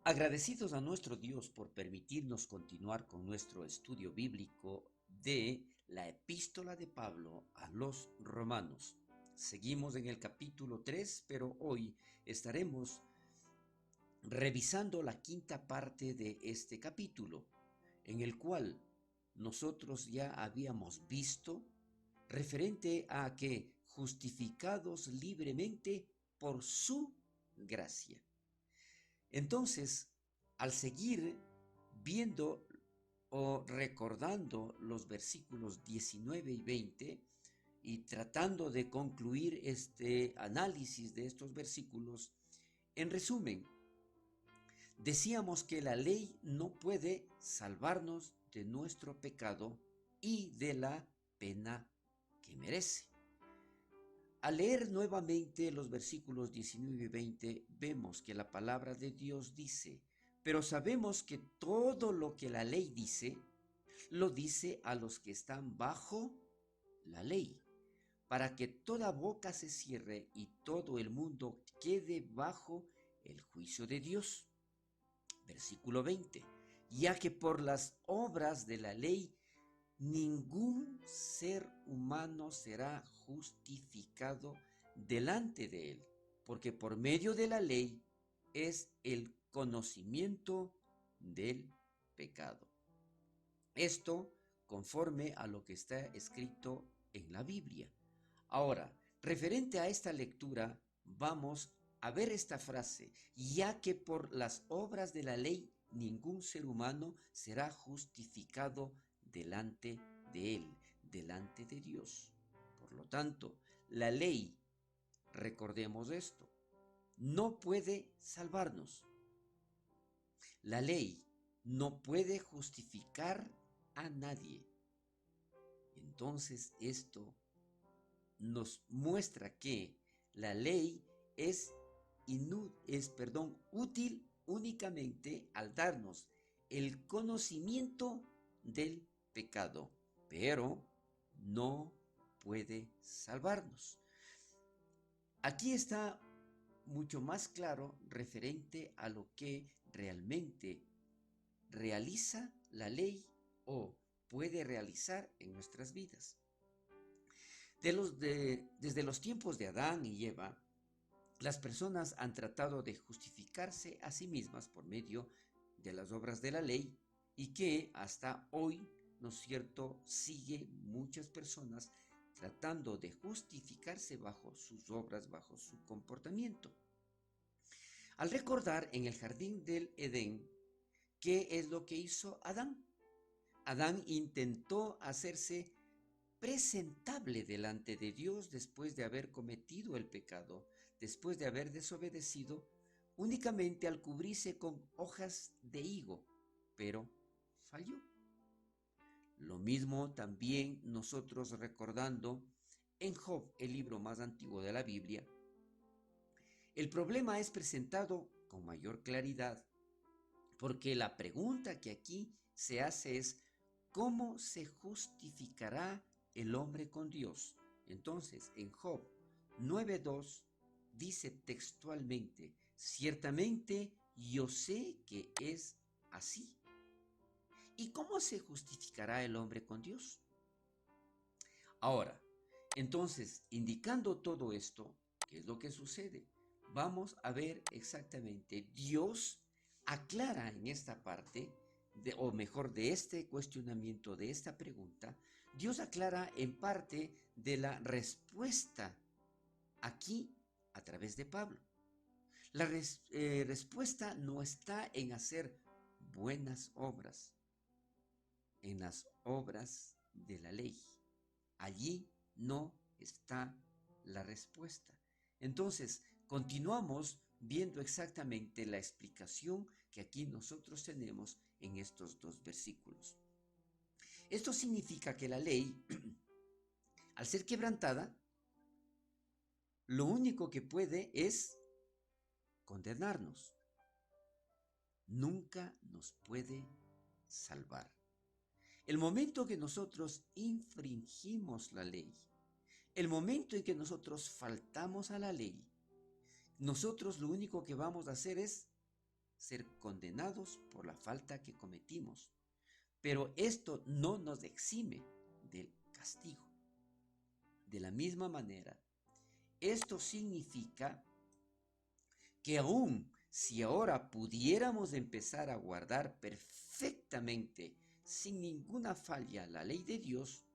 Agradecidos a nuestro Dios por permitirnos continuar con nuestro estudio bíblico de la epístola de Pablo a los romanos. Seguimos en el capítulo 3, pero hoy estaremos revisando la quinta parte de este capítulo, en el cual nosotros ya habíamos visto referente a que justificados libremente por su gracia. Entonces, al seguir viendo o recordando los versículos 19 y 20 y tratando de concluir este análisis de estos versículos, en resumen, decíamos que la ley no puede salvarnos de nuestro pecado y de la pena que merece. Al leer nuevamente los versículos 19 y 20, vemos que la palabra de Dios dice, pero sabemos que todo lo que la ley dice, lo dice a los que están bajo la ley, para que toda boca se cierre y todo el mundo quede bajo el juicio de Dios. Versículo 20, ya que por las obras de la ley ningún ser humano será justificado delante de él, porque por medio de la ley es el conocimiento del pecado. Esto conforme a lo que está escrito en la Biblia. Ahora, referente a esta lectura, vamos a ver esta frase, ya que por las obras de la ley ningún ser humano será justificado delante de él, delante de Dios. Por lo tanto, la ley, recordemos esto, no puede salvarnos. La ley no puede justificar a nadie. Entonces esto nos muestra que la ley es útil únicamente al darnos el conocimiento del pecado, pero no puede salvarnos. Aquí está mucho más claro referente a lo que realmente realiza la ley o puede realizar en nuestras vidas. Desde los tiempos de Adán y Eva, las personas han tratado de justificarse a sí mismas por medio de las obras de la ley y que hasta hoy, ¿no es cierto?, sigue muchas personas tratando de justificarse bajo sus obras, bajo su comportamiento. Al recordar en el jardín del Edén, ¿qué es lo que hizo Adán? Adán intentó hacerse presentable delante de Dios después de haber cometido el pecado, después de haber desobedecido, únicamente al cubrirse con hojas de higo, pero falló. Lo mismo también nosotros recordando en Job, el libro más antiguo de la Biblia, el problema es presentado con mayor claridad, porque la pregunta que aquí se hace es, ¿cómo se justificará el hombre con Dios? Entonces, en Job 9:2 dice textualmente, ciertamente yo sé que es así. ¿Y cómo se justificará el hombre con Dios? Ahora, entonces, indicando todo esto, ¿qué es lo que sucede? Vamos a ver exactamente, Dios aclara en esta parte, o mejor, de este cuestionamiento, de esta pregunta, Dios aclara en parte de la respuesta aquí a través de Pablo. La respuesta no está en hacer buenas obras, en las obras de la ley. Allí no está la respuesta. Entonces, continuamos viendo exactamente la explicación que aquí nosotros tenemos en estos dos versículos. Esto significa que la ley, al ser quebrantada, lo único que puede es condenarnos. Nunca nos puede salvar. El momento que nosotros infringimos la ley, el momento en que nosotros faltamos a la ley, nosotros lo único que vamos a hacer es ser condenados por la falta que cometimos, pero esto no nos exime del castigo. De la misma manera, esto significa que aun si ahora pudiéramos empezar a guardar perfectamente, sin ninguna falla, la ley de Dios,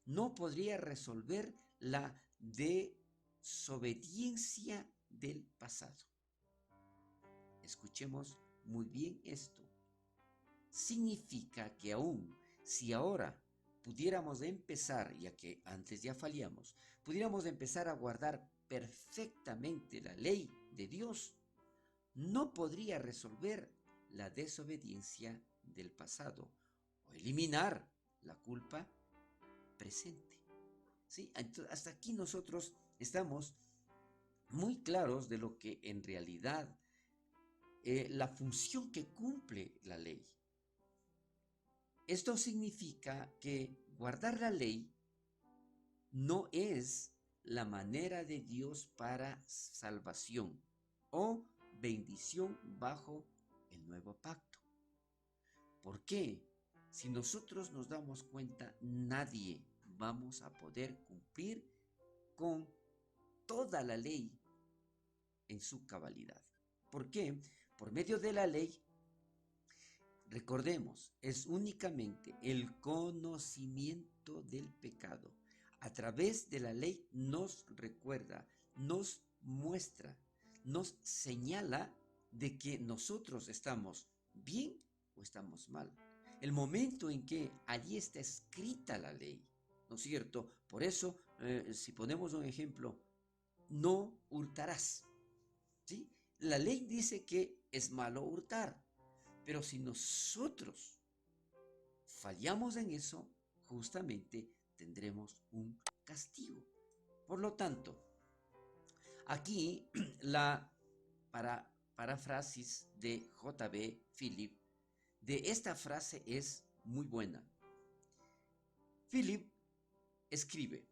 no podría resolver la desobediencia del pasado. Escuchemos muy bien esto. Significa que aun si ahora pudiéramos empezar, ya que antes ya fallamos, pudiéramos empezar a guardar perfectamente la ley de Dios, no podría resolver la desobediencia del pasado o eliminar la culpa presente. ¿Sí? Entonces, hasta aquí nosotros estamos muy claros de lo que en realidad la función que cumple la ley. Esto significa que guardar la ley no es la manera de Dios para salvación o bendición bajo el nuevo pacto. ¿Por qué? Si nosotros nos damos cuenta, nadie vamos a poder cumplir con toda la ley en su cabalidad. ¿Por qué? Por medio de la ley, recordemos, es únicamente el conocimiento del pecado. A través de la ley nos recuerda, nos muestra, nos señala de que nosotros estamos bien o estamos mal. El momento en que allí está escrita la ley, ¿no es cierto? Por eso, si ponemos un ejemplo, no hurtarás, ¿sí? La ley dice que es malo hurtar, pero si nosotros fallamos en eso, justamente tendremos un castigo. Por lo tanto, aquí la paráfrasis de J.B. Philip de esta frase es muy buena. Philip escribe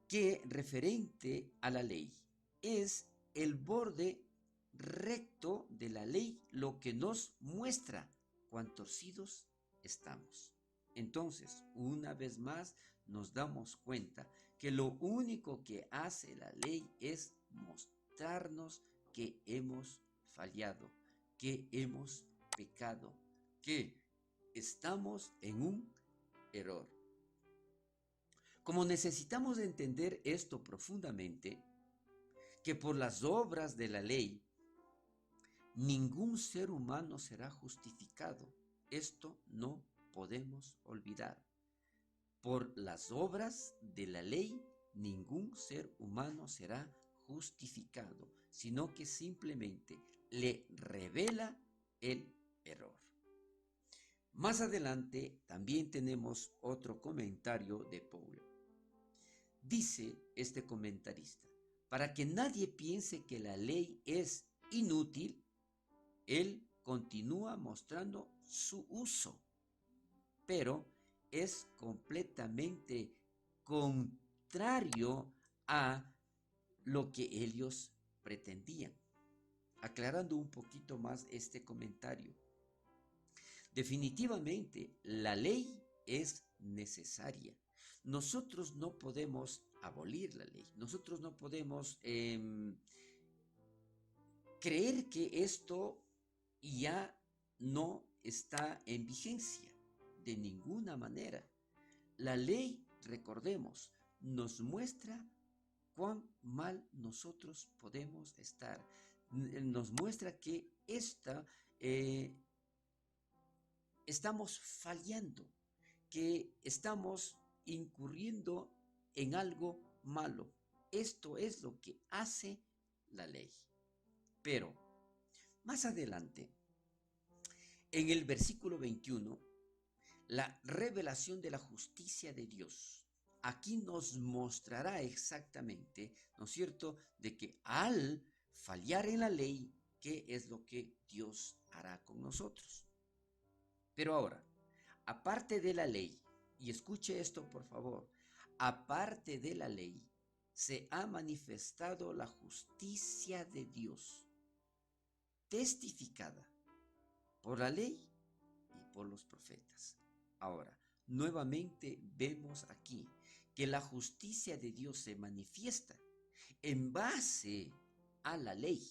que referente a la ley es el borde recto de la ley lo que nos muestra cuán torcidos estamos. Entonces, una vez más, nos damos cuenta que lo único que hace la ley es mostrarnos que hemos fallado, que hemos pecado, que estamos en un error. Como necesitamos entender esto profundamente, que por las obras de la ley ningún ser humano será justificado. Esto no podemos olvidar. Por las obras de la ley ningún ser humano será justificado, sino que simplemente le revela el error. Más adelante también tenemos otro comentario de Paulo. Dice este comentarista, para que nadie piense que la ley es inútil, él continúa mostrando su uso, pero es completamente contrario a lo que ellos pretendían. Aclarando un poquito más este comentario. Definitivamente, la ley es necesaria. Nosotros no podemos abolir la ley. Nosotros no podemos creer que esto ya no está en vigencia de ninguna manera. La ley, recordemos, nos muestra cuán mal nosotros podemos estar. Nos muestra que estamos fallando, que estamos incurriendo en algo malo. Esto es lo que hace la ley. Pero más adelante, en el versículo 21, la revelación de la justicia de Dios. Aquí nos mostrará exactamente, ¿no es cierto?, de que al fallar en la ley, ¿qué es lo que Dios hará con nosotros? Pero ahora, aparte de la ley, y escuche esto por favor, aparte de la ley, se ha manifestado la justicia de Dios. testificada por la ley y por los profetas. Ahora, nuevamente vemos aquí que la justicia de Dios se manifiesta en base a la ley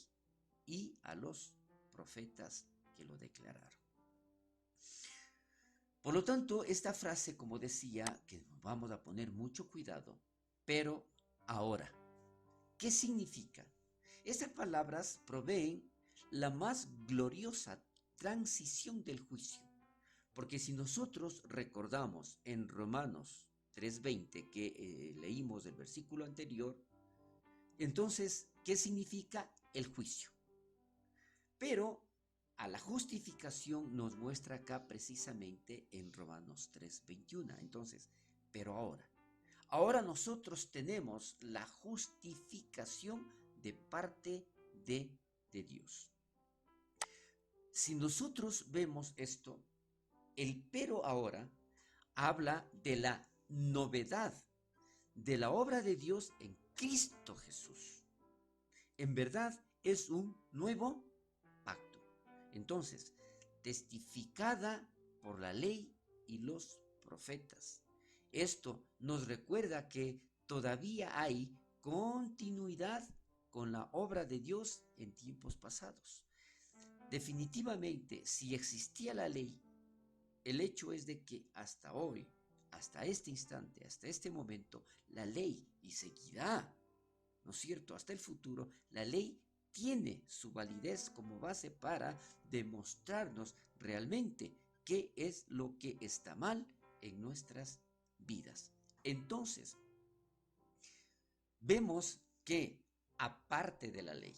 y a los profetas que lo declararon. Por lo tanto, esta frase, como decía, que vamos a poner mucho cuidado, pero ahora, ¿qué significa? Estas palabras proveen la más gloriosa transición del juicio, porque si nosotros recordamos en Romanos 3:20 que leímos el versículo anterior, entonces, ¿qué significa el juicio? Pero a la justificación nos muestra acá precisamente en Romanos 3:21. Entonces, pero ahora nosotros tenemos la justificación de parte de Dios. Si nosotros vemos esto, el pero ahora habla de la novedad de la obra de Dios en Cristo Jesús. En verdad es un nuevo pacto. Entonces, testificada por la ley y los profetas. Esto nos recuerda que todavía hay continuidad con la obra de Dios en tiempos pasados. Definitivamente, si existía la ley, el hecho es de que hasta hoy, hasta este instante, hasta este momento, la ley, y seguirá, ¿no es cierto?, hasta el futuro, la ley tiene su validez como base para demostrarnos realmente qué es lo que está mal en nuestras vidas. Entonces, vemos que aparte de la ley,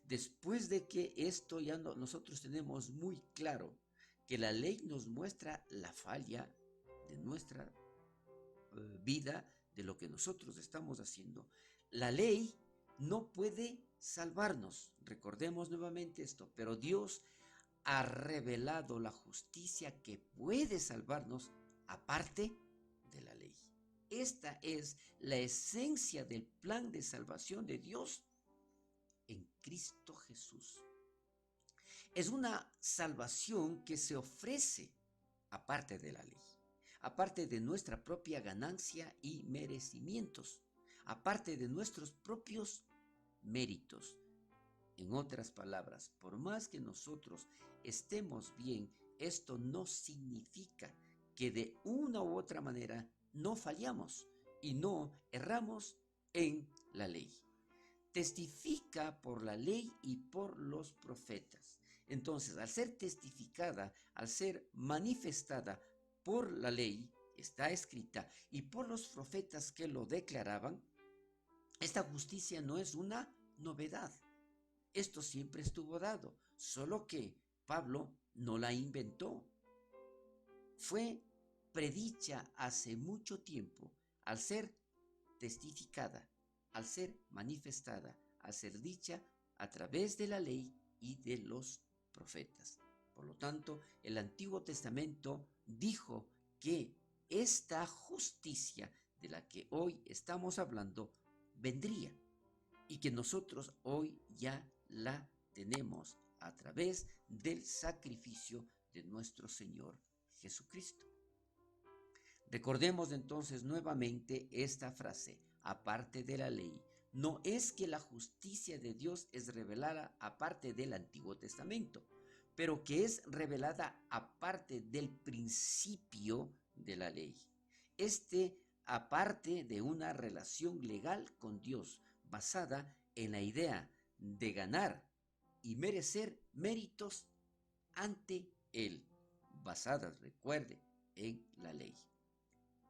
después de que esto ya nosotros tenemos muy claro que la ley nos muestra la falla de nuestra vida, de lo que nosotros estamos haciendo, la ley no puede salvarnos. Recordemos nuevamente esto, pero Dios ha revelado la justicia que puede salvarnos aparte de la ley. Esta es la esencia del plan de salvación de Dios en Cristo Jesús. Es una salvación que se ofrece aparte de la ley, aparte de nuestra propia ganancia y merecimientos, aparte de nuestros propios méritos. En otras palabras, por más que nosotros estemos bien, esto no significa que de una u otra manera no fallamos y no erramos en la ley. Testifica por la ley y por los profetas. Entonces, al ser testificada, al ser manifestada por la ley, está escrita, y por los profetas que lo declaraban, esta justicia no es una novedad. Esto siempre estuvo dado, solo que Pablo no la inventó. Fue predicha hace mucho tiempo al ser testificada, al ser manifestada, al ser dicha a través de la ley y de los profetas. Por lo tanto, el Antiguo Testamento dijo que esta justicia de la que hoy estamos hablando vendría y que nosotros hoy ya la tenemos a través del sacrificio de nuestro Señor Jesucristo. Recordemos entonces nuevamente esta frase, aparte de la ley. No es que la justicia de Dios es revelada aparte del Antiguo Testamento, pero que es revelada aparte del principio de la ley. Aparte de una relación legal con Dios, basada en la idea de ganar y merecer méritos ante Él, basadas, recuerde, en la ley.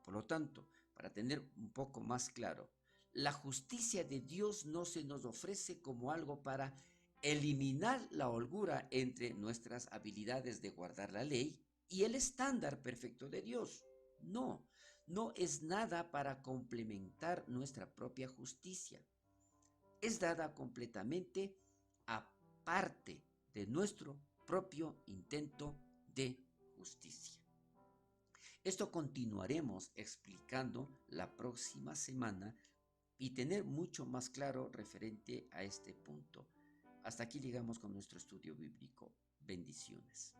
Por lo tanto, para tener un poco más claro, la justicia de Dios no se nos ofrece como algo para eliminar la holgura entre nuestras habilidades de guardar la ley y el estándar perfecto de Dios. No, no es nada para complementar nuestra propia justicia. Es dada completamente aparte de nuestro propio intento de justicia. Esto continuaremos explicando la próxima semana y tener mucho más claro referente a este punto. Hasta aquí llegamos con nuestro estudio bíblico. Bendiciones.